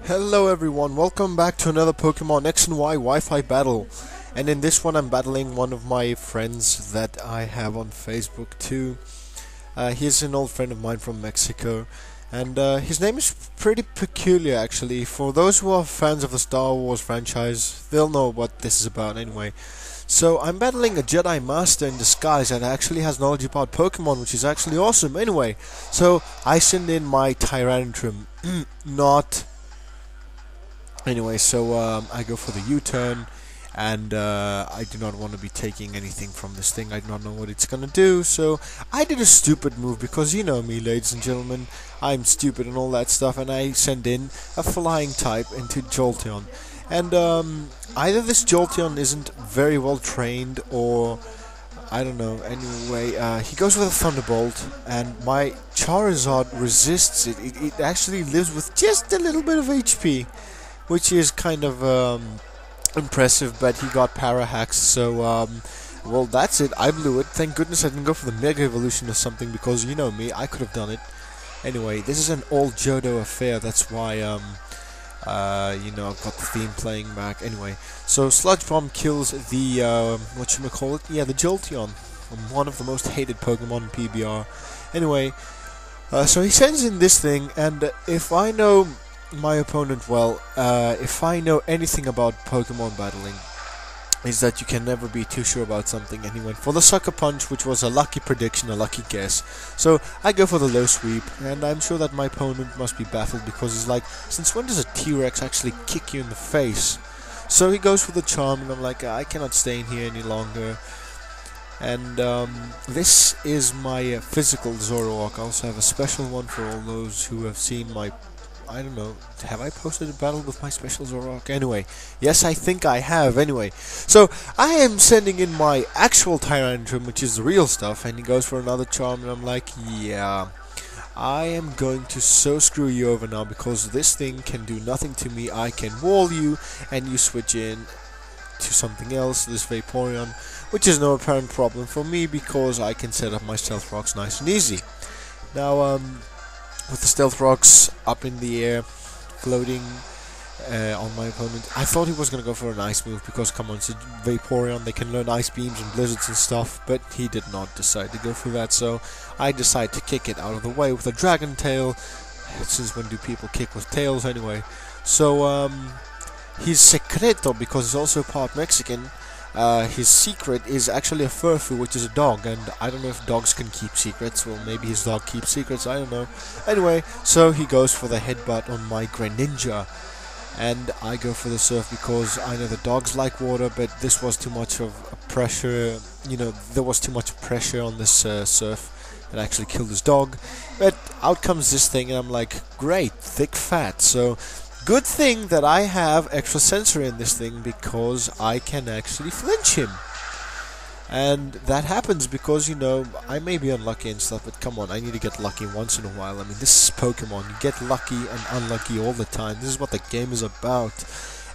Hello everyone, welcome back to another Pokemon X and Y Wi-Fi battle. And in this one I'm battling one of my friends that I have on Facebook too. He's an old friend of mine from Mexico. And his name is pretty peculiar actually. For those who are fans of the Star Wars franchise, they'll know what this is about anyway. So I'm battling a Jedi Master in disguise that actually has knowledge about Pokemon, which is actually awesome. Anyway, so I send in my Tyrantrum, not... Anyway, so I go for the U-turn, and I do not want to be taking anything from this thing. I do not know what it's gonna do, so I did a stupid move, because you know me, ladies and gentlemen, I'm stupid and all that stuff, and I send in a flying type into Jolteon. And either this Jolteon isn't very well trained, or I don't know. Anyway, he goes with a Thunderbolt, and my Charizard resists it. It actually lives with just a little bit of HP, which is kind of impressive, but he got Para Hacks, so well, that's it. I blew it. Thank goodness I didn't go for the Mega Evolution or something, because you know me, I could have done it. Anyway, this is an old Johto affair, that's why you know, I've got the theme playing back. Anyway, so Sludge Bomb kills the whatchamacallit? Yeah, the Jolteon, one of the most hated Pokemon in PBR. Anyway, so he sends in this thing, and if I know my opponent well, if I know anything about Pokemon battling, is that you can never be too sure about something, and he went for the Sucker Punch, which was a lucky prediction, a lucky guess. So I go for the low sweep, and I'm sure that my opponent must be baffled, because he's like, since when does a T-Rex actually kick you in the face? So he goes for the Charm, and I'm like, I cannot stay in here any longer. And this is my physical Zoroark. I also have a special one for all those who have seen my... I don't know, have I posted a battle with my special Zoroark? Anyway, yes, I think I have. Anyway, so I am sending in my actual Tyrantrum, which is the real stuff, and he goes for another Charm, and I'm like, yeah, I am going to so screw you over now, because this thing can do nothing to me. I can wall you, and you switch in to something else, this Vaporeon, which is no apparent problem for me, because I can set up my Stealth Rocks nice and easy. Now, with the Stealth Rocks up in the air, floating on my opponent, I thought he was going to go for an Ice move, because come on, it's a Vaporeon, they can learn Ice Beams and Blizzards and stuff, but he did not decide to go for that, so I decided to kick it out of the way with a Dragon Tail, since when do people kick with tails anyway? So, he's Secreto, because he's also part Mexican. His secret is actually a Furfu, which is a dog, and I don't know if dogs can keep secrets. Well, maybe his dog keeps secrets, I don't know. Anyway, so he goes for the headbutt on my Greninja, and I go for the Surf, because I know the dogs like water, but this was too much of a pressure, you know, there was too much pressure on this Surf, and actually killed his dog. But out comes this thing, and I'm like, great, thick fat, so... Good thing that I have extra sensory in this thing, because I can actually flinch him. And that happens because, you know, I may be unlucky and stuff, but come on, I need to get lucky once in a while. I mean, this is Pokemon. You get lucky and unlucky all the time. This is what the game is about.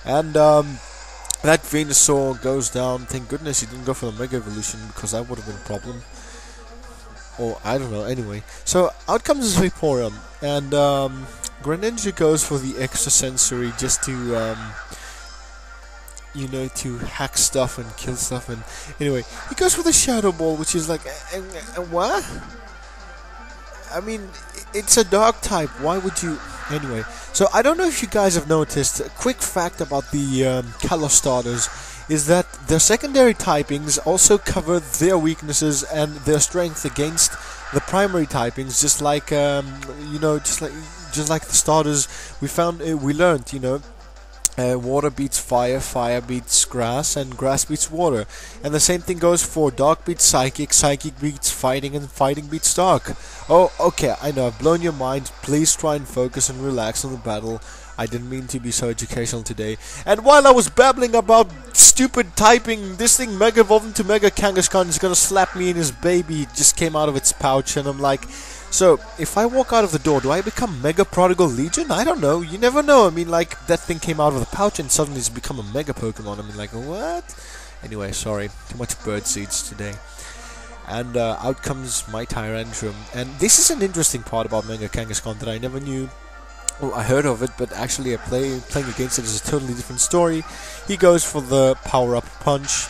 And that Venusaur goes down. Thank goodness he didn't go for the Mega Evolution, because that would have been a problem. Or, I don't know, anyway. So, out comes this Vaporeon, and Greninja goes for the extra sensory just to, you know, to hack stuff and kill stuff, and anyway, he goes for the Shadow Ball, which is like, what? I mean, it's a dog type, why would you... Anyway, so I don't know if you guys have noticed, a quick fact about the Kalos starters is that their secondary typings also cover their weaknesses and their strength against the primary typings, just like, you know, just like the starters we learned, you know, water beats fire, fire beats grass, and grass beats water. And the same thing goes for dark beats psychic, psychic beats fighting, and fighting beats dark. Oh, okay, I know, I've blown your mind. Please try and focus and relax on the battle. I didn't mean to be so educational today. And while I was babbling about stupid typing, this thing Mega Evolved into Mega Kangaskhan is gonna slap me in his baby. It just came out of its pouch, and I'm like... So, if I walk out of the door, do I become Mega Prodigal Legion? I don't know. You never know. I mean, like, that thing came out of the pouch and suddenly it's become a Mega Pokemon. I mean, like, what? Anyway, sorry. Too much bird seeds today. And out comes my Tyrantrum. And this is an interesting part about Mega Kangaskhan that I never knew. Well, I heard of it, but actually playing against it is a totally different story. He goes for the power-up punch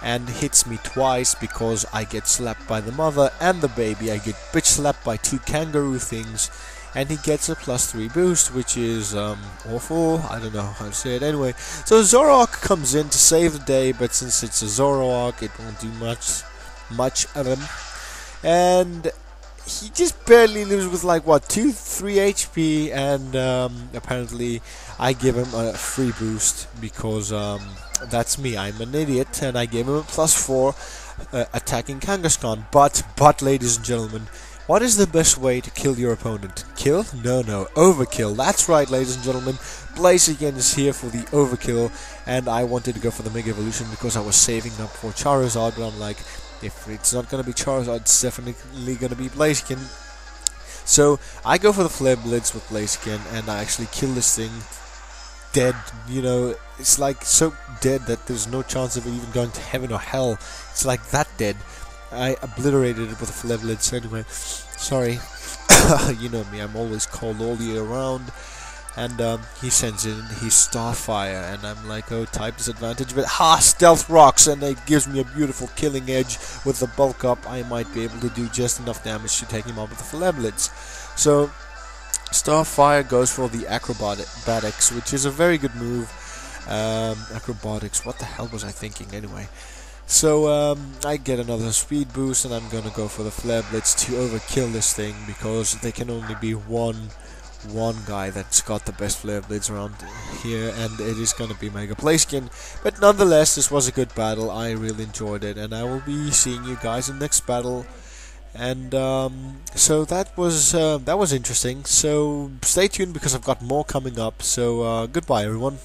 and hits me twice because I get slapped by the mother and the baby. I get bitch slapped by two kangaroo things, and he gets a +3 boost, which is awful. I don't know how to say it anyway. So Zoroark comes in to save the day, but since it's a Zoroark, it won't do much of him. And he just barely lives with like what, 2-3 HP, and apparently I give him a free boost because that's me. I'm an idiot, and I gave him a +4 attacking Kangaskhan. But ladies and gentlemen, what is the best way to kill your opponent? Kill? No, overkill. That's right, ladies and gentlemen. Blaziken is here for the overkill, and I wanted to go for the Mega Evolution because I was saving up for Charizard, but I'm like, if it's not going to be Charizard, it's definitely going to be Blaziken. So I go for the Flare Blitz with Blaziken, and I actually kill this thing dead. You know, it's like so dead that there's no chance of it even going to heaven or hell. It's like that dead. I obliterated it with a Flare Blitz anyway. Sorry. You know me, I'm always cold all year round. And he sends in his Starfire, and I'm like, oh, type disadvantage, but Stealth Rocks, and it gives me a beautiful killing edge. With the bulk up, I might be able to do just enough damage to take him out with the Flare Blitz. So Starfire goes for the Acrobatics, which is a very good move. Acrobatics, what the hell was I thinking anyway? So I get another speed boost, and I'm gonna go for the Flare Blitz to overkill this thing, because there can only be one guy that's got the best Flare Blades around here, and it is gonna be Mega Blaziken. But nonetheless, this was a good battle. I really enjoyed it, and I will be seeing you guys in the next battle. And so that was interesting. So stay tuned, because I've got more coming up. So goodbye, everyone.